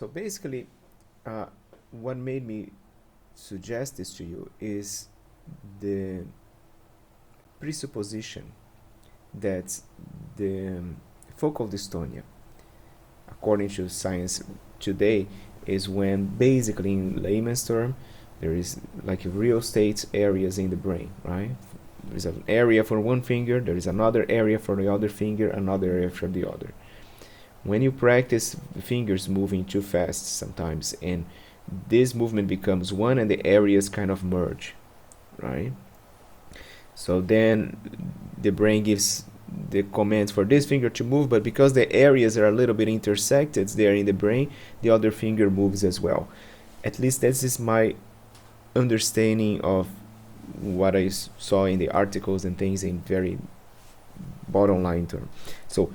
So basically, uh, what made me suggest this to you is the presupposition that the focal dystonia, according to science today, is when basically in layman's term there is like real estate areas in the brain, right? There's an area for one finger, there is another area for the other finger, another area for the other. When you practice fingers moving too fast sometimes, and this movement becomes one and the areas kind of merge, right? So then the brain gives the commands for this finger to move, but because the areas are a little bit intersected there in the brain, the other finger moves as well. At least this is my understanding of what I saw in the articles and things in very bottom line term. So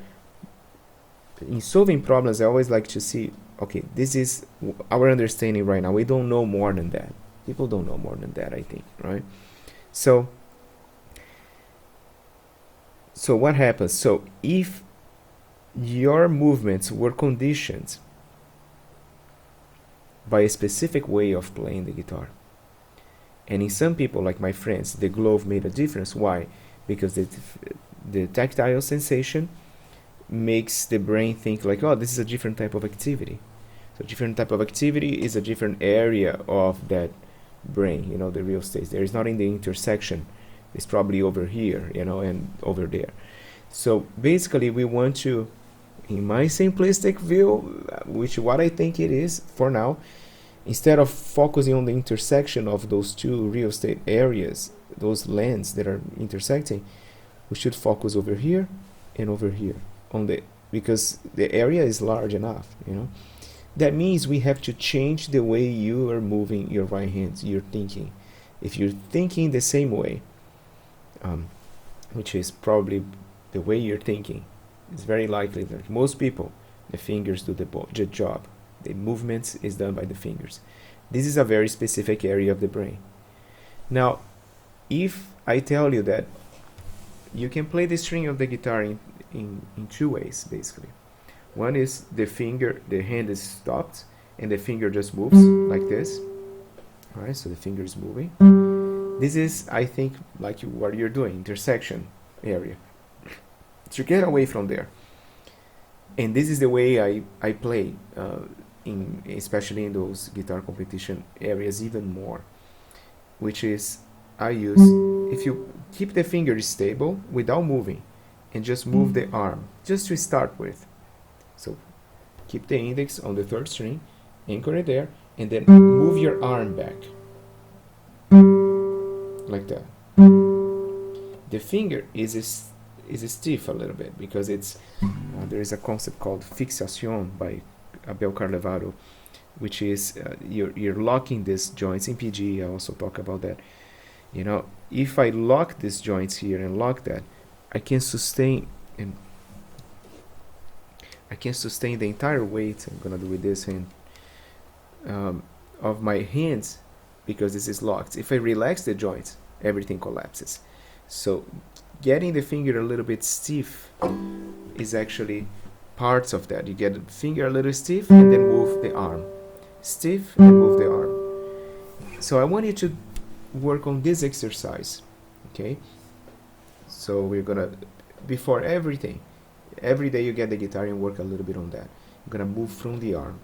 in solving problems, I always like to see, okay, this is our understanding right now. We don't know more than that. People don't know more than that, I think, right? So what happens? So if your movements were conditioned by a specific way of playing the guitar, and in some people, like my friends, the glove made a difference. Why? Because the tactile sensation makes the brain think like, oh, this is a different type of activity. So different type of activity is a different area of that brain, the real estate. There is not in the intersection. It's probably over here, and over there. So basically we want to, in my simplistic view, which what I think it is for now, instead of focusing on the intersection of those two real estate areas, those lands that are intersecting, we should focus over here and over here because the area is large enough, That means we have to change the way you are moving your right hand, you're thinking. If you're thinking the same way, which is probably the way you're thinking, it's very likely that most people, the fingers do the job. The movements is done by the fingers. This is a very specific area of the brain. Now, if I tell you that you can play the string of the guitar in two ways, basically. One is the hand is stopped, and the finger just moves like this. Alright, so the finger is moving. This is, I think, like what you're doing, intersection area. To get away from there. And this is the way I play, especially in those guitar competition areas even more. Which is, if you keep the finger stable without moving, and just move the arm, just to start with. So keep the index on the third string, anchor it there, and then move your arm back. Like that. The finger is stiff a little bit because there is a concept called fixation by Abel Carlevado, which is you're locking these joints in PG. I also talk about that. If I lock these joints here and lock that, I can sustain the entire weight. I'm gonna do with this hand of my hands because this is locked. If I relax the joints, everything collapses. So getting the finger a little bit stiff is actually parts of that. You get the finger a little stiff and then move the arm. Stiff and move the arm. So I want you to work on this exercise. Okay? So we're gonna, before everything, every day you get the guitar and work a little bit on that. You're gonna move from the arm.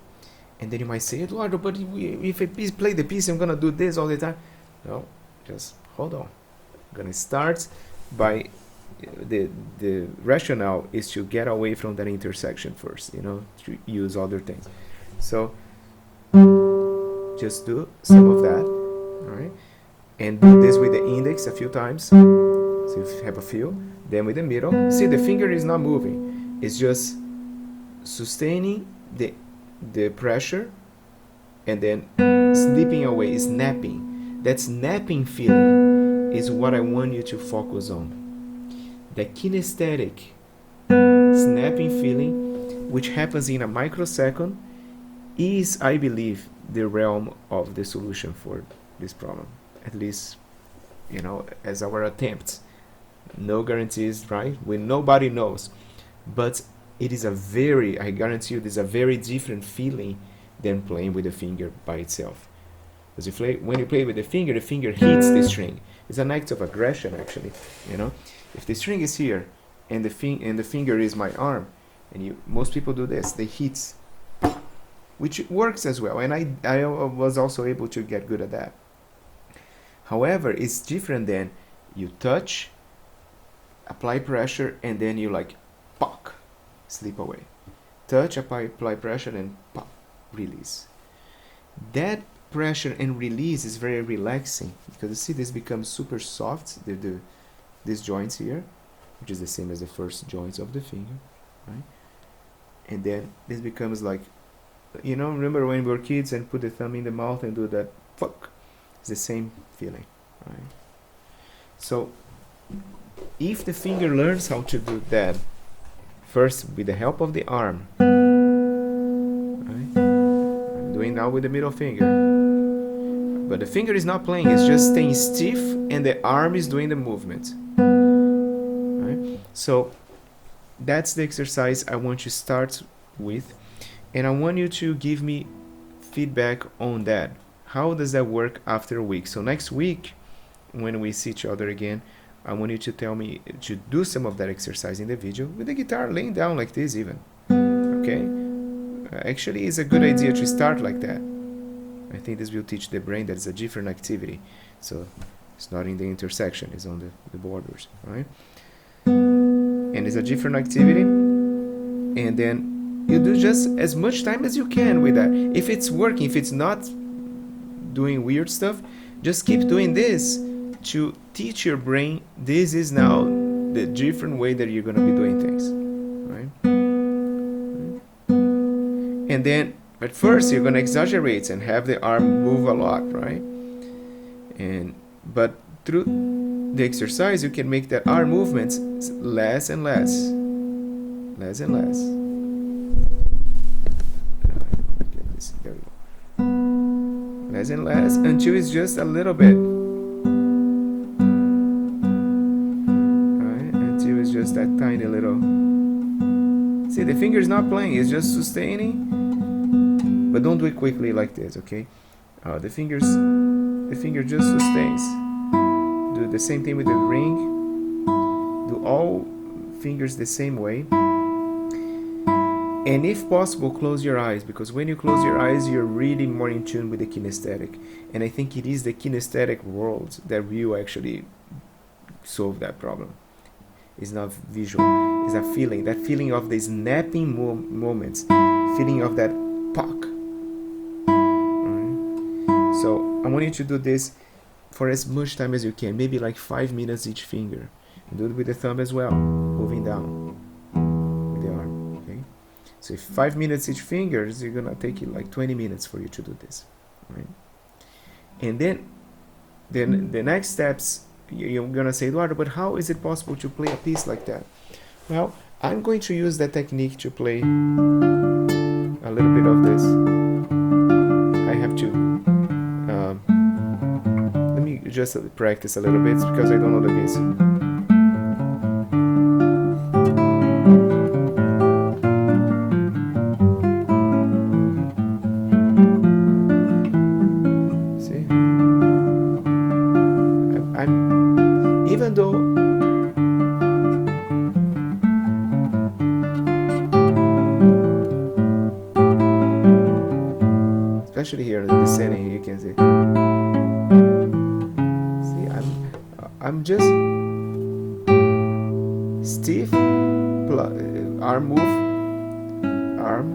And then you might say, Eduardo, but if I play the piece, I'm gonna do this all the time. No, just hold on. I'm gonna start by the rationale is to get away from that intersection first, to use other things. So just do some of that, all right? And do this with the index a few times. So if you have a few, then with the middle. See, the finger is not moving. It's just sustaining the pressure and then slipping away, snapping. That snapping feeling is what I want you to focus on. The kinesthetic snapping feeling, which happens in a microsecond, is, I believe, the realm of the solution for this problem. At least, as our attempts. No guarantees, right? Nobody knows. But it is I guarantee you, there's a very different feeling than playing with the finger by itself. Because when you play with the finger hits the string. It's an act of aggression, actually. You know, if the string is here and the finger is my arm, and most people do this, they hit, which works as well. And I was also able to get good at that. However, it's different than you touch, apply pressure, and then you like, pop, slip away. Touch, apply pressure, and pop, release. That pressure and release is very relaxing, because you see this becomes super soft, these joints here, which is the same as the first joints of the finger, right? And then this becomes like, you know, remember when we were kids and put the thumb in the mouth and do that, fuck? It's the same feeling, right? So if the finger learns how to do that, first with the help of the arm, right? I'm doing now with the middle finger, but the finger is not playing, it's just staying stiff, and the arm is doing the movement, right? So that's the exercise I want you to start with, and I want you to give me feedback on that. How does that work after a week? So next week, when we see each other again, I want you to tell me to do some of that exercise in the video with the guitar laying down like this even. Okay? Actually, it's a good idea to start like that. I think this will teach the brain that it's a different activity. So it's not in the intersection, it's on the borders, right? And it's a different activity. And then you do just as much time as you can with that. If it's working, if it's not doing weird stuff, just keep doing this to teach your brain this is now the different way that you're going to be doing things, right? And then at first you're going to exaggerate and have the arm move a lot, right? But through the exercise you can make that arm movements less and less and less. There we go. Less and less until it's just a little bit. Right? Until it's just that tiny little. See, the finger is not playing, it's just sustaining. But don't do it quickly like this, okay? The finger just sustains. Do the same thing with the ring. Do all fingers the same way. And if possible, close your eyes, because when you close your eyes, you're really more in tune with the kinesthetic. And I think it is the kinesthetic world that will actually solve that problem. It's not visual, it's a feeling. That feeling of the snapping moments, feeling of that puck. Right? So I want you to do this for as much time as you can, maybe like 5 minutes each finger. And do it with the thumb as well, moving down with the arm. Okay? So if 5 minutes each finger, you're gonna take it like 20 minutes for you to do this, right? And then the next steps, you're gonna say, Eduardo, but how is it possible to play a piece like that? Well, I'm going to use that technique to play a little bit of this. I have to let me just practice a little bit because I don't know the piece. Even though especially here in the setting, you can see I'm just stiff, arm move, arm.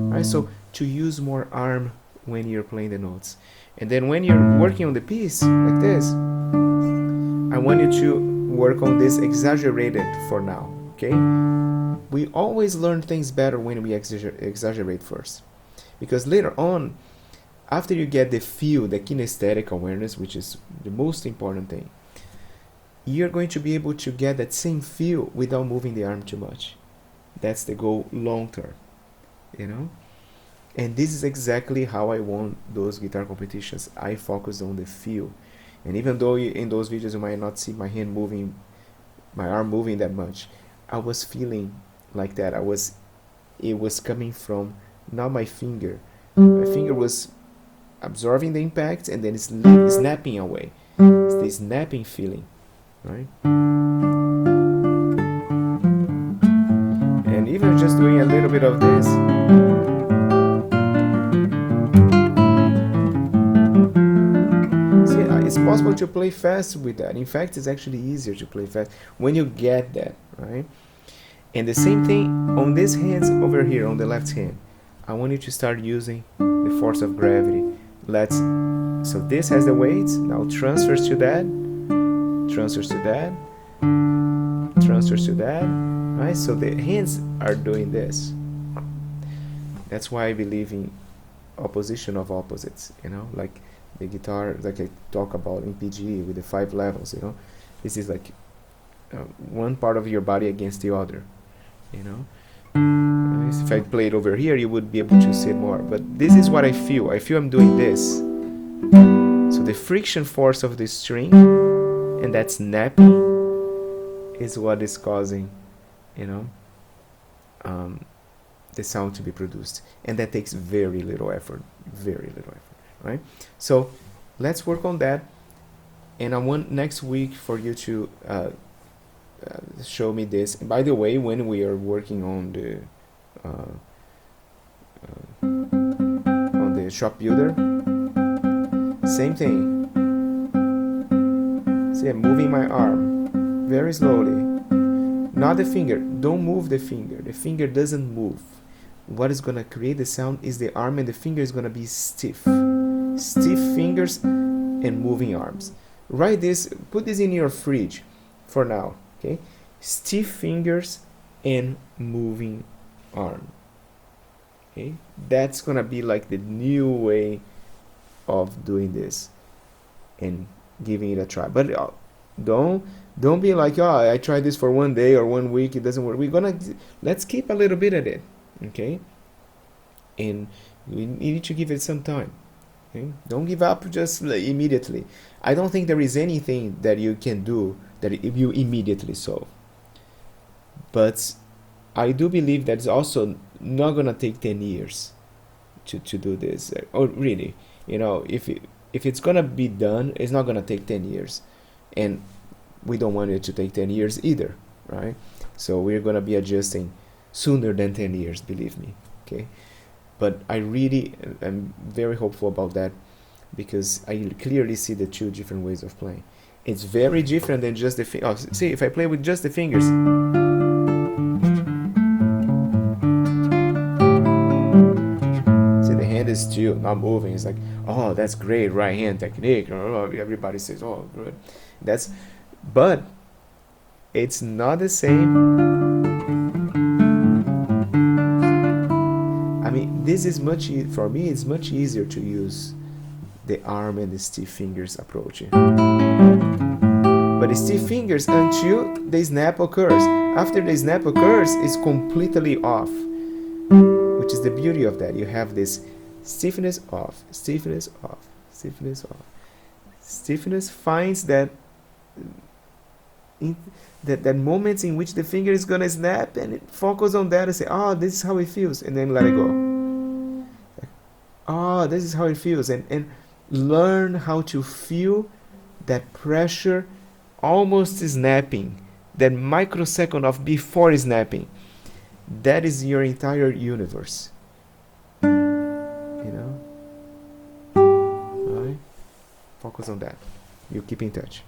Right, so to use more arm when you're playing the notes. And then when you're working on the piece like this, I want you to work on this exaggerated for now, okay? We always learn things better when we exaggerate first. Because later on, after you get the feel, the kinesthetic awareness, which is the most important thing, you're going to be able to get that same feel without moving the arm too much. That's the goal long term, you know? And this is exactly how I won those guitar competitions. I focused on the feel. And even though in those videos you might not see my hand moving, my arm moving that much, I was feeling like that. I was it was coming from not my finger. My finger was absorbing the impact and then it's snapping away. It's the snapping feeling, right? And even just doing a little bit of this, see, it's possible to play fast with that. In fact, it's actually easier to play fast when you get that, right? And the same thing on these hands over here, on the left hand. I want you to start using the force of gravity. So this has the weight, now transfers to that, transfers to that, transfers to that, right? So the hands are doing this. That's why I believe in opposition of opposites, like the guitar, like I talk about in PGE with the 5 levels, This is like one part of your body against the other, If I played over here, you would be able to see it more. But this is what I feel. I feel I'm doing this. So the friction force of the string and that snapping is what is causing, the sound to be produced. And that takes very little effort, right? So let's work on that. And I want next week for you to show me this. And by the way, when we are working on the shop builder, same thing. See, I'm moving my arm very slowly, not the finger. Don't move the finger. The finger doesn't move. What is gonna create the sound is the arm, and the finger is gonna be stiff fingers and moving arms. Write this, put this in your fridge for now, okay? Stiff fingers and moving arm. Okay, that's gonna be like the new way of doing this and giving it a try. But don't be like, oh, I tried this for 1 day or 1 week, it doesn't work. Let's keep a little bit at it, okay? And we need to give it some time. Okay? Don't give up just immediately. I don't think there is anything that you can do that you immediately solve. But I do believe that it's also not gonna take 10 years to do this. Or really, if it's gonna be done, it's not gonna take 10 years, and we don't want it to take 10 years either, right? So we're gonna be adjusting sooner than 10 years, believe me. Okay, but I really am very hopeful about that, because I clearly see the 2 different ways of playing. It's very different than just the see, if I play with just the fingers, see, the hand is still not moving. It's like, oh, that's great right hand technique. Everybody says, oh, good. But it's not the same. I mean, this is for me, it's much easier to use the arm and the stiff fingers approach. But the stiff fingers, until the snap occurs. After the snap occurs, it's completely off, which is the beauty of that. You have this stiffness off, stiffness off, stiffness off. Stiffness finds that moments in which the finger is gonna snap, and it focus on that and say, oh, this is how it feels, and then let it go. Oh, this is how it feels, and learn how to feel that pressure almost snapping, that microsecond of before snapping. That is your entire universe. Alright? Focus on that. You keep in touch.